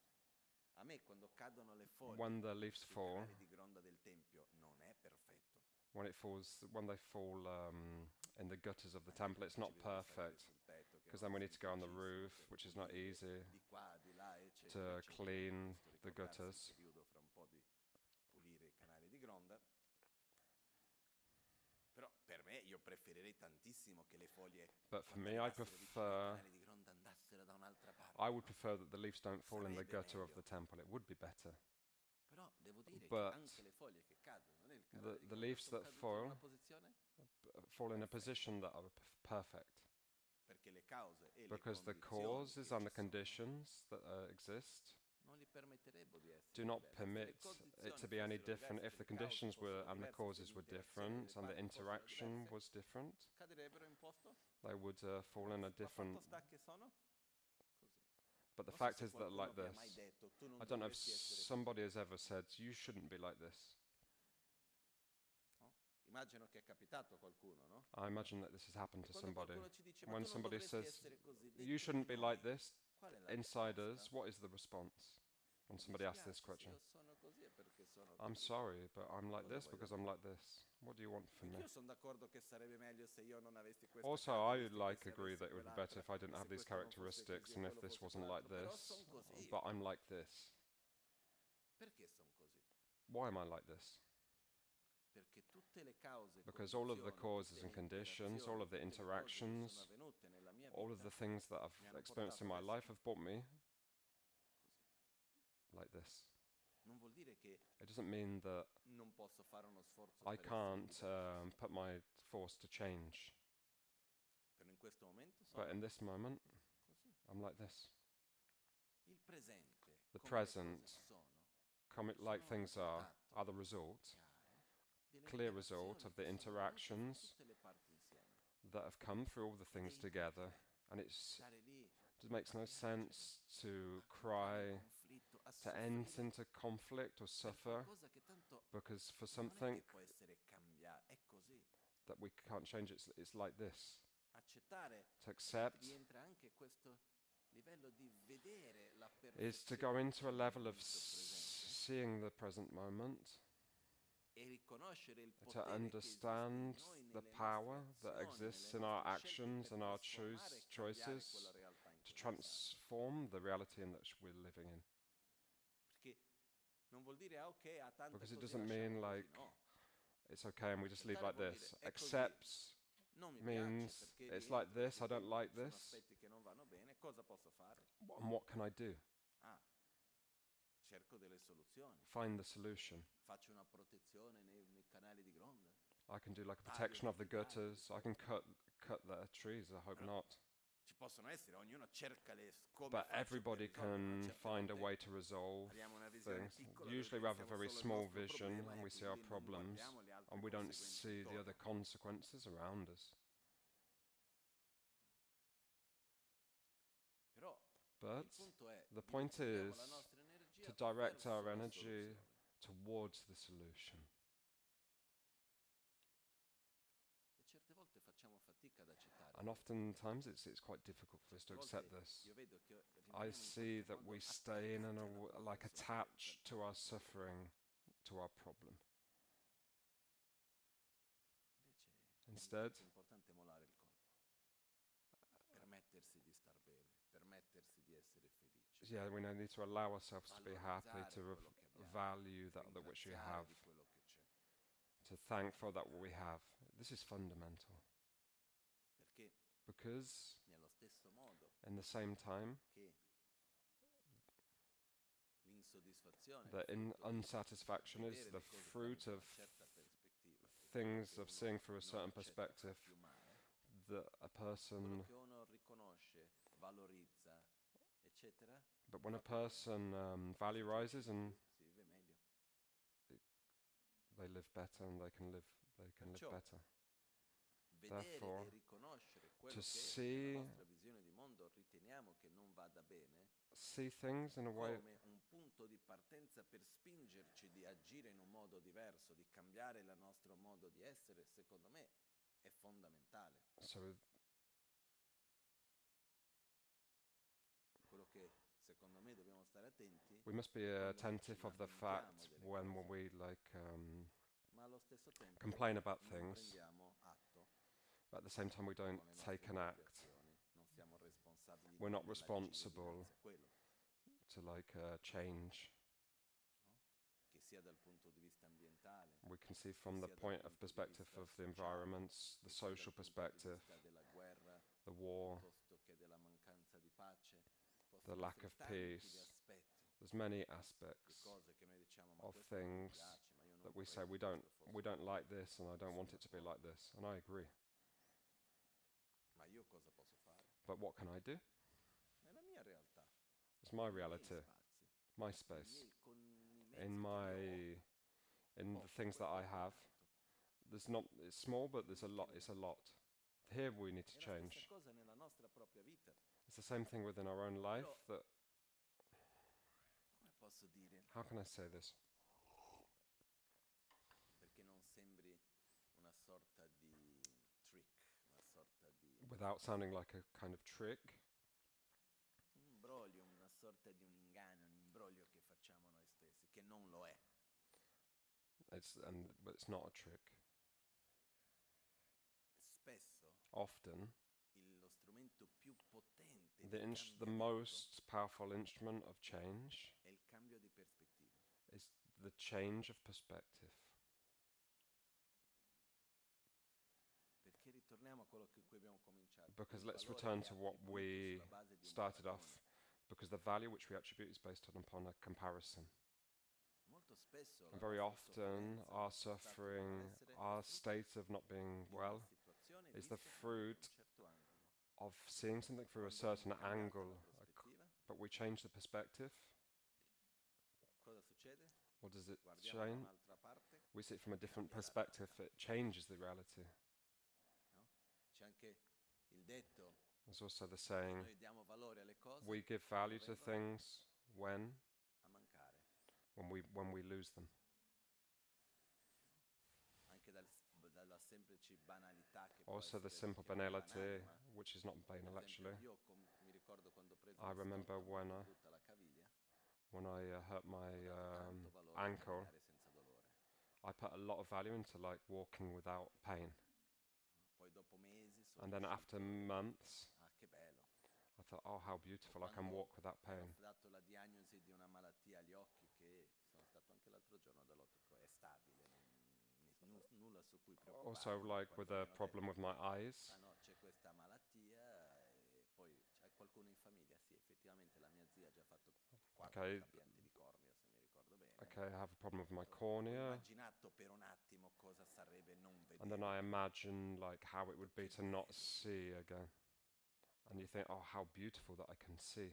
a me quando cadono le foglie when the leaves sui fall, canali di gronda del tempio non è perfetto. when they fall in the gutters of the Anche temple, it's perché ci not vedono salire perfect sul tetto, che because non then è we need to go on the semplicissimo roof, per which is not pulire easy di qua, di là, eccetera, to eccetera. clean Giusto the ricordarsi il gutters. periodo fra un po' di pulire i canali di gronda. Però per me io preferirei tantissimo che le foglie But for quando me, I arrivassero vicino ai prefer, canali di Gronda andassero da un'altra parte. I would prefer that the leaves don't fall in the Sarebbe gutter of meglio. the temple. It would be better. Però devo dire che But anche le foglie che cadono nel canale di the Gronda leaves sono that cadute in una fall posizione fall in a perfetta, position that are perfect. perché le cause e le Because the condizioni causes che and the ci sono conditions that exist non gli permetterebbero di essere do not diverse. Se le permit it condizioni to be any fossero different. diverse, If se the le cause conditions were fossero and the diverse, se causes le were interazioni delle different and the parti fossero interaction diverse, was different, caderebbero in posto they would fall in a diverso. Ma fatto different. sta che sono così. But the Non so fact se is that qualcuno like vi ha mai this, detto tu non I don't know if dovresti essere così. somebody has ever said you shouldn't be like this. No? Immagino che è capitato a qualcuno, no? I imagine that this has happened E to quando somebody. qualcuno ci dice ma When tu non somebody dovresti says essere così, you dentro shouldn't di be like noi, this, qual è la inside risposta? us, what is the response when Mi somebody asks this dispiace, se question? io sono così è perché sono I'm così. sorry, but I'm like Cosa this vuoi da because I'm me? like this. What do you want from me? Anch'io sono d'accordo che sarebbe meglio se io non avessi questa Also, I caratteristica, se agree avessi that it would be better quell'altra, if I didn't e have se these questo non fosse così characteristics e and if quello this fosse wasn't like quell'altro. Però this, sono così. but I'm like this. Perché sono così? Why am I like this? Perché tutte le cause, Because all of the condizioni, causes tutte and le conditions, all interazioni, of the tutte le cose che sono interactions, avvenute nella mia all of vita the things that mi I've hanno experienced in portato my ad life essere have brought me così. like this. Non vuol dire che It doesn't mean that non posso fare uno sforzo I per essere can't diverso. put my force to change. Però in questo momento But sono in this moment, così. I'm like this. Il presente, The come le cose present, sono, like sono un things are the risultato result, chiaro delle clear result interazioni of the che sono venute fra interactions tutte le parti insieme. that have come through all the Ed è things together. inutile And stare lì it makes a no piangere, sense to a entrare in cry, conflitto, a to enter soffrire into conflict or per suffer, qualcosa che tanto because for non è che something può essere cambiato, è così. that we can't change, it's like this. Accettare To accept rientra anche questo livello di vedere la is to go into a perfezione level nel of momento presente seeing the present moment, e riconoscere il to potere che esiste in understand noi, the nelle nostre power that azioni, exists nelle in our nostre scelte actions per and our trasformare e cambiare quella choices realtà in to cui noi siamo. transform the reality in which we're living in. Perché non vuol dire, ah ok, a tanto Because it così doesn't lasciamo mean così, like no. it's okay and we just leave Accettare like vuol dire, this. è così, Accepts non mi piace means perché it's like rientro in this, I don't like sono this, aspetti che non vanno bene, cosa posso fare? and what can I do? Ah, cerco delle soluzioni, Find the solution. faccio una protezione nei canali di gronda, I can do like a taglio protection of the tutti gli alberi, gutters. I can cut the trees. I hope però not. ci possono essere, ognuno cerca come But faccio per everybody risolvere, no? can Certe find a volte way to resolve abbiamo una visione things. piccola dove Usually we have a pensiamo very solo al small nostro vision problema and e we see our quindi non problems guardiamo le altre and we don't conseguenze see the other intorno. consequences around us. Però But il punto è the point direzioniamo la is nostra energia to direct verso our la energy soluzione. towards the solution. E certe volte facciamo fatica ad accettare And questo. oftentimes it's quite difficult for us to Certe accept volte this. io vedo che I rimaniamo in see qualche that modo we stay in attaccati alla propria like sofferenza. attached to our suffering, to our problem. Invece Instead, è importante molare il colpo, permettersi di star bene, permettersi di essere felici, yeah, we need to allow ourselves to be happy, to valorizzare quello che abbiamo, value that which we ringraziare have, di quello che c'è. to thank for that what we have. This is fundamental. Perché Because nello stesso modo in the same time, che l'insoddisfazione the è il frutto di unsatisfaction is vedere the le cose fruit tramite una of certa prospettiva, che things quello of che seeing uno through a non certain accetta fa perspective più male, that a quello person. che uno riconosce, valorizza, eccetera, But when a fa più bene, person value si gioisce rises di and più, si vive meglio. they live better and they can live Perciò better. vedere e Therefore, riconoscere quello to che see nella nostra visione di mondo riteniamo che non vada bene things in a way, come un punto di partenza per spingerci di agire in un modo diverso, di cambiare il nostro modo di essere, secondo me è fondamentale. so Quello che secondo me dobbiamo stare attenti we must be è quando attentive ci of the lamentiamo fact delle when cose, we like ma allo stesso tempo complain about non things, prendiamo atto but at the same time we don't con le take nostre an proprie act. azioni, non siamo responsabili We're noi not dell'agire responsible dinanzi a quello, to like change. no? Che sia dal punto di vista ambientale, We can see che from the sia dal point of punto di perspective vista of the sociale, environment, the che sia dal social punto di perspective, vista della guerra, the war, piuttosto che della mancanza di pace. the Possono lack essere of tanti gli peace. aspetti There's many di aspects cose che noi diciamo, ma of questo non mi things piace, ma io non that we vorrei say che questo we fosse don't così. like this and I don't want Sono it to be like d'accordo. this, and I agree. Ma io cosa posso fare? But what can I do? È la mia realtà, It's my i miei reality, spazi, my i space, miei, con i in mezzi che io ho, the posso things that questo I e have. quell'altro. It's small, but E there's non a è lot. che It's a lot. Here we need to è la stessa change. cosa nella nostra propria vita. It's the same thing within our own life. Però, That come posso dire, how can I say this perché non sembri una sorta di trick, una sorta di without sounding like a kind of trick? un imbroglio, una sorta di un inganno, un imbroglio che facciamo noi stessi, che non lo è. But it's not a trick. Spesso Often, lo strumento più potente the di the cambiamento most powerful instrument of change è il cambio di prospettiva. is the change of perspective. Perché ritorniamo a quello che cui abbiamo cominciato. Because Il let's valore return è to what attribuito we sulla base di un started paragone. off. Because the value which we attribute is based upon a comparison. Molto spesso And la very nostra often, sofferenza, il our nostro stato di suffering, malessere è our frutto state of not being di una well, situazione is the vista da un fruit certo angolo. of seeing something through a Quando viene certain cambiata la angle. prospettiva, But we change the perspective. cosa succede? What does it Guardiamo da change? un'altra parte, We see it from a different cambia la perspective. realtà. It changes the reality. No? C'è anche il detto There's also the che saying, noi diamo valore alle cose we give quando value to vengono things a mancare. when we lose them. Anche dalla semplice banalità che può Also the essere simple chiamata banality, banale, ma which is not per banal esempio actually. io mi ricordo quando ho preso I una remember storta molto brutta alla caviglia, when I hurt ho my dato tanto valore a ankle, camminare senza dolore. I put a lot of value into like walking without pain. No? Poi dopo mesi sono And then after riuscito months, che bello. I thought, oh, how O beautiful, I can quando walk without mi hanno pain. dato la diagnosi di una malattia agli occhi che sono stato anche l'altro giorno dall'ottico, è stabile, nulla su cui Also, preoccuparmi. like with Quando mi a hanno problem with detto, my eyes. ah no, c'è questa malattia e poi c'è qualcuno in famiglia, sì, effettivamente la mia zia ha già fatto 4 Okay, trapianti di cornea, se mi ricordo bene. okay, I have a problem with my Ho cornea. immaginato per un attimo cosa sarebbe non And then vedere I più. imagine like how it would be Che to not bello. see again. And you think, oh, how beautiful that I can see.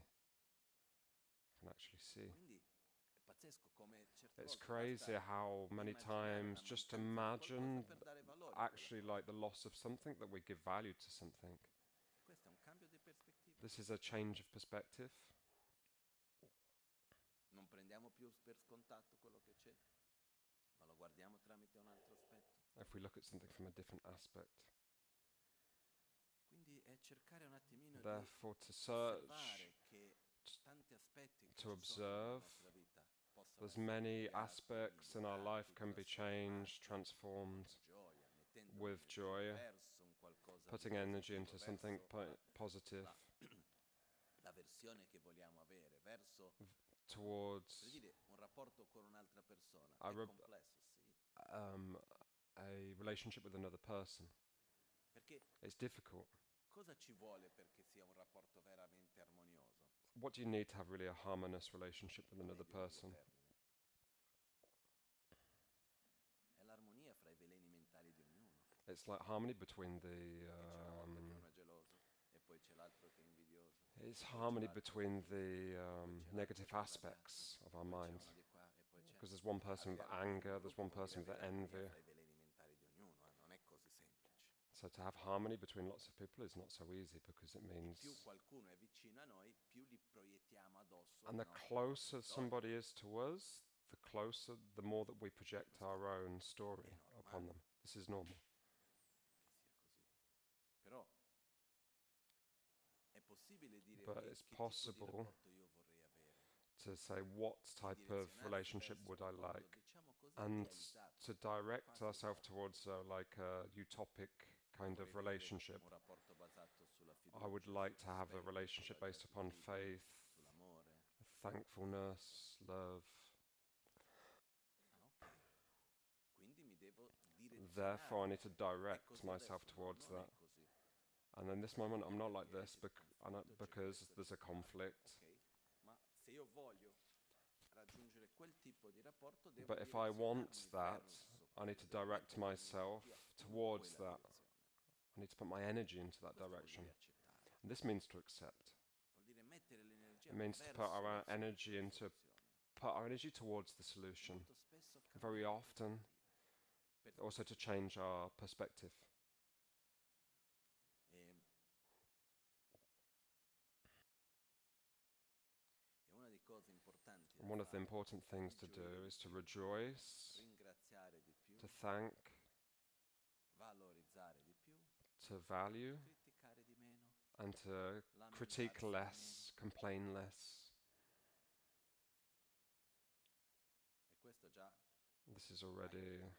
I can actually see. Quindi è pazzesco come certe It's volte crazy basta how many immaginare la times just mancanza di qualcosa imagine per dare valore a quella actually cosa. like the loss of something that we give value to something. E questo è un cambio di prospettiva. This is a change of perspective. Non prendiamo più per scontato quello che c'è, ma lo guardiamo tramite un altro aspetto. If we look at something from a different aspect. Quindi è cercare un attimino Therefore, to di search, osservare che tanti aspetti che to ci sono nella observe, nostra vita possono there's essere many cambiati, aspects in our life migliorati, can be changed, trasformati transformed con gioia, mettendo with l'energia joy, verso un qualcosa di putting energy positivo, into something verso positive la versione che vogliamo avere, verso per towards dire un rapporto con un'altra persona. a, È re- complesso, sì, a relationship with another person. perché It's difficult. cosa ci vuole perché sia un rapporto veramente armonioso? What do you need to have really a harmonious relationship with A another medio-lungo person? termine. È l'armonia fra i veleni mentali di ognuno. It's like harmony between the Perché c'è una volta che uno è geloso e poi c'è l'altro che è invidioso. it's e poi c'è harmony l'altro che è between the triste, e poi c'è l'altro negative che è arrabbiato, aspects of e our poi c'è mind. uno di qua e poi c'è. Because there's one person with Avere armonia in anger, un there's gruppo one vuol dire person with avere armonia envy. fra i veleni mentali di ognuno, non è così semplice. So to have harmony between lots of people is not so easy because it E means, più qualcuno è vicino a noi, più gli proiettiamo addosso and le the nostre closer storie. somebody is to us, the more that we project our own story È upon normale them. This is normal. che sia così. Però è possibile dire But ok, it's che tipo di possible rapporto io vorrei avere to say what e type of direzionarsi relationship verso would un I rapporto, like, diciamo così, and idealizzato, to direct quasi ourselves utopico. towards like a utopic kind of Vorrei vivere relationship. un rapporto basato sulla I would fiducia, like sul to have a rispetto, relationship sulla based upon gratitudine, faith, sull'amore. thankfulness, love. therefore I need to è direct così myself adesso, no, towards non that. è così. And in this moment, I'm not like Perché this c'è conflitto, c'è because questo, there's c'è a quell'altro, conflict. ok? Ma se io voglio raggiungere quel tipo di rapporto, devo But if I want direzionarmi that, verso I need quello, to devo direct mettere la mia energia myself in towards quella that. direzione. I need to put my energy into that Questo vuol dire direction. accettare, And this means to accept. vuol dire mettere It l'energia means to put verso our energy la into soluzione. put our energy towards the solution. Molto spesso Very cambiare often, prospettiva. also to change our perspective. E una delle cose importanti And da one of the fare important è things to gioire do di is to più, rejoice, ringraziare di più, to thank, valorizzare di più, to value, criticare di meno, and to critique lamentarsi di less, meno. complain less. E questo già This is already aiuta a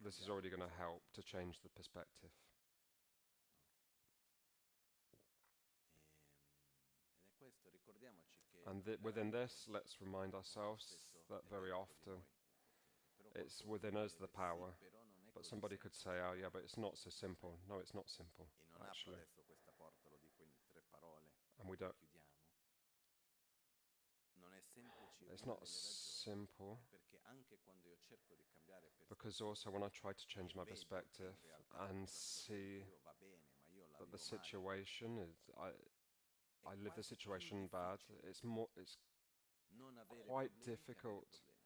this is cambiare already going to help to prospettiva. change the perspective. Ed è questo, ricordiamoci che And within veramente this, let's remind molto ourselves spesso that è very dentro di often noi il potere, però it's qualcuno within us the direbbe sì, power. però non è But così somebody could say, semplice. oh yeah, but it's not so simple. No, it's not simple, E non apro actually. adesso questa porta, lo dico in 3 parole And we e don't, chiudiamo. Non è semplice it's una not delle ragioni simple è perché anche quando io cerco di cambiare because also when I try to e change my vedo che in perspective realtà and quella situazione che see io va bene, ma io la that the vivo male, situation is, è I live the quasi più situation bad, difficile it's non avere quite problemi che avere difficult problemi.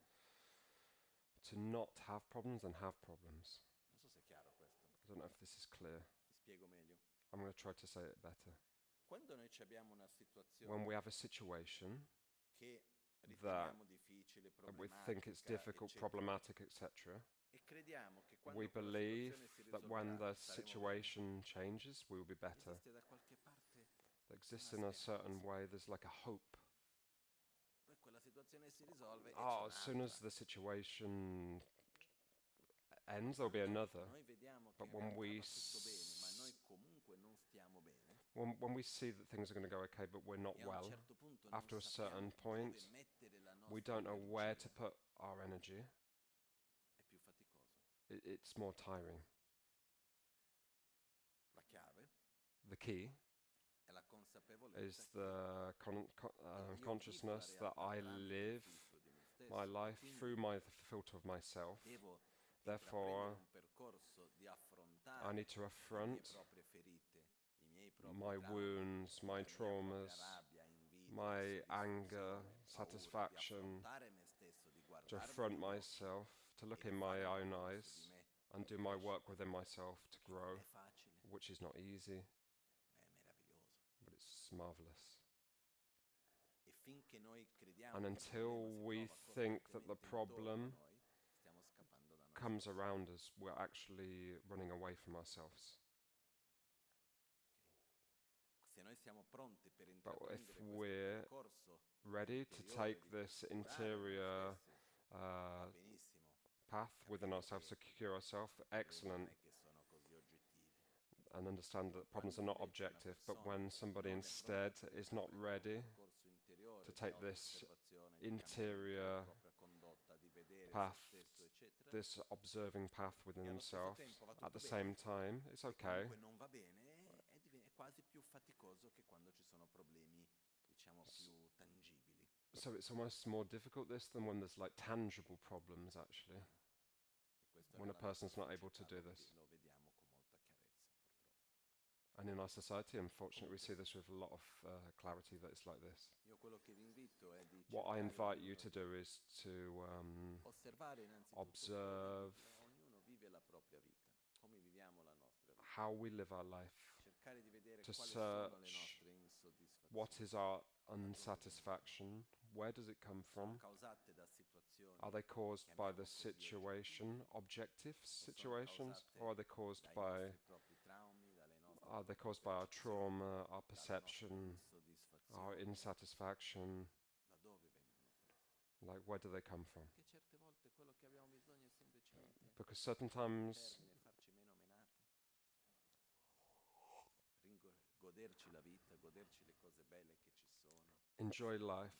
to not have problems than have problems. Non so se è chiaro questo. I don't know if this is clear. Mi spiego meglio. I'm going to try to say it better. Quando noi abbiamo una When we situazione have a situation che that riteniamo difficile, we think it's problematica, difficult, eccetera, problematic, etc., e crediamo che we quando quella believe situazione si that when risolverà the saremo bene, situation changes, we will be better. esiste da qualche parte That una exists in a certain speranza. way, there's like a hope. Poi quella situazione si risolve e c'è Oh, as soon as un'altra. the situation ends, there'll be Quando another. noi vediamo che But in realtà va tutto bene, ma noi comunque non stiamo bene, when we see that things are going to go okay, but we're not e a un well, certo punto non after a certain sappiamo dove point, mettere la we nostra don't know where to energia, put our energy. è più faticoso. It's more tiring. La chiave The key è la consapevolezza is che the io vivo la consciousness that realtà I tramite il live filtro di me my stesso e life quindi through my the filter of myself. devo intraprendere Therefore, un percorso di I need affrontare to le mie affront proprie ferite, i miei propri my traumi, wounds, my la mia propria traumas, rabbia, invidia, my anger, insoddisfazione, paura, di satisfaction, affrontare me stesso, di to guardarmi affront negli occhi myself, to e look di in my fare un own lavoro su di eyes me and di do my work crescita, within myself to che non grow, è facile, which is not easy, ma è meraviglioso. but it's marvelous. E finché noi And crediamo che il problema until si we trova think that the costantemente intorno a problem noi, stiamo scappando da noi comes stessi. around us, we're actually running away from ourselves. Ok? Se noi siamo pronti per But if intraprendere questo we're percorso ready to interiore take di this curare noi interior stessi, va uh, benissimo path within capire ourselves che to cure ourselves, i problemi non excellent, è che sono così oggettivi. and understand Ma that problems are quando not invece una objective. But persona when somebody non è pronta instead per is not intraprendere un ready percorso to interiore di take this auto-osservazione, di cambiamento della interior propria condotta, di vedere se path, stesso, eccetera, this observing path within e allo stesso himself, tempo va at the tutto same bene time, it's e okay. comunque non va bene, è quasi più faticoso che quando ci sono problemi, diciamo, più tangibili. So it's almost more difficult this than when there's like tangible problems actually. Ok? E questo When a nella nostra person's not able to società do this. lo vediamo con molta chiarezza, purtroppo. And in our society, unfortunately, we Comunque see sì. this with a lot of clarity that it's like this. Io quello che vi invito è di What I cercare invite you ognuno to di do is to osservare innanzitutto observe come ognuno vive la propria vita, come viviamo la nostra vita. how we live our life, Cercare di vedere to quali sono le search nostre what insoddisfazioni, is our da dove vengono. unsatisfaction, where does it come Sono from? causate da Are situazioni, they caused by the chiamiamo così, situation, oggettive, objective o sono situations, or causate are they caused dai by nostri propri traumi, dalle nostre are they proprie caused by our percezioni, trauma, our dalla nostra perception, our insoddisfazione? insatisfaction? Da dove vengono queste? Like, where do they come from? Perché certe volte quello che abbiamo bisogno è semplicemente, Because certain passami il times termine, farci meno menate, goderci la vita, goderci le cose belle che ci sono, enjoy osservarle, life.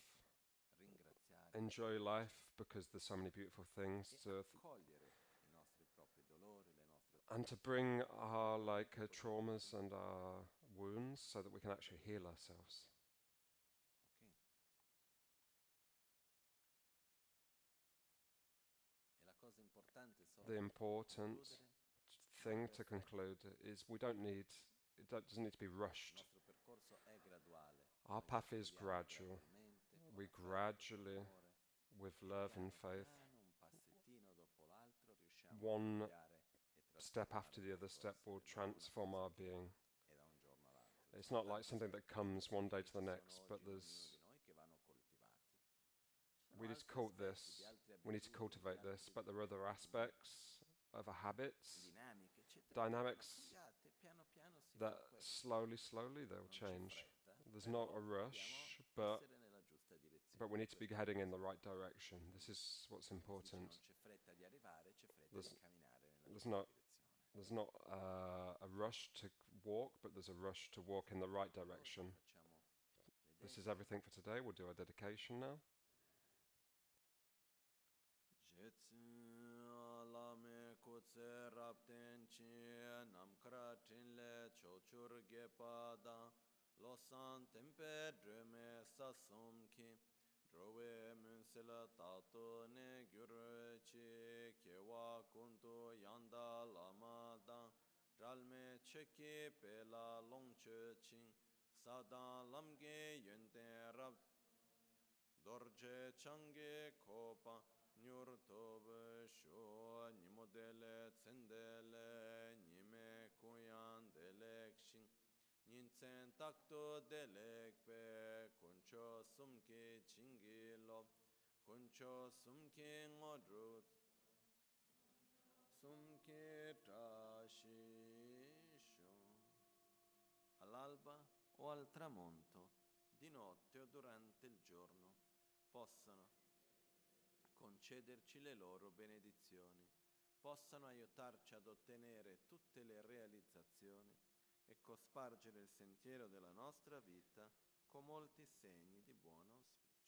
ringraziare Enjoy life because there's so many beautiful things e to accogliere i nostri propri dolori, le nostre and to bring our traumas and our wounds so that we can actually heal ourselves. Ok? E la cosa importante solo The per important concludere, non thing avere to fretta. conclude is we don't need, doesn't need to be Il rushed. nostro percorso è graduale. Our Noi lo path is scriviamo gradual. gradualmente, con We affetto, con gradually, amore, with e love and piano faith, piano, un passettino dopo l'altro, riusciamo a one cambiare e step trasformare after il the other nostro step will essere. Non è una transform cosa our che being. è da un giorno all'altro. Ci It's sono not like tanti something that aspetti comes one day positivi, to the ci sono next, but oggi in ognuno di there's noi che vanno coltivati. Ci sono we need to altri aspetti di altre we need to abitudini, di cultivate this, altri but there are other aspects, other habits, dinamiche, eccetera, che vanno dynamics cambiate. Piano piano si that fa questo. slowly they'll Non c'è change. fretta, There's not a però dobbiamo rush, essere nella giusta but we direzione. need to be Questa è la heading in cosa the right importante. direction. This is what's Come si dice, non important. c'è fretta di arrivare, c'è fretta di There's camminare nella there's giusta not direzione. there's not a rush to walk, but there's a rush to walk in the right Per oggi direction. facciamo le This is dediche. everything for today. We'll do our dedication now. Jetsin lame kutse rapten chi namkara trinle chochur gepada losan tempe dreme sasum ki drowe munsela tato ne gyur chi kewa kuntu yanda lama da dralme cheki pela longche ching sadan lamge yente rap dorje change kopa nyur tobe sho nimodele tsendele nime kuyan delek shin nintzen takto delek pe kuncho sumke chingi lo kuncho sumke ngodru sumke trashisho all'alba o al tramonto, di notte o durante il giorno, possano concederci le loro benedizioni, possano aiutarci ad ottenere tutte le realizzazioni e cospargere il sentiero della nostra vita con molti segni di buon auspicio.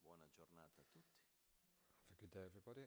Buona giornata a tutti. Have a good day, everybody.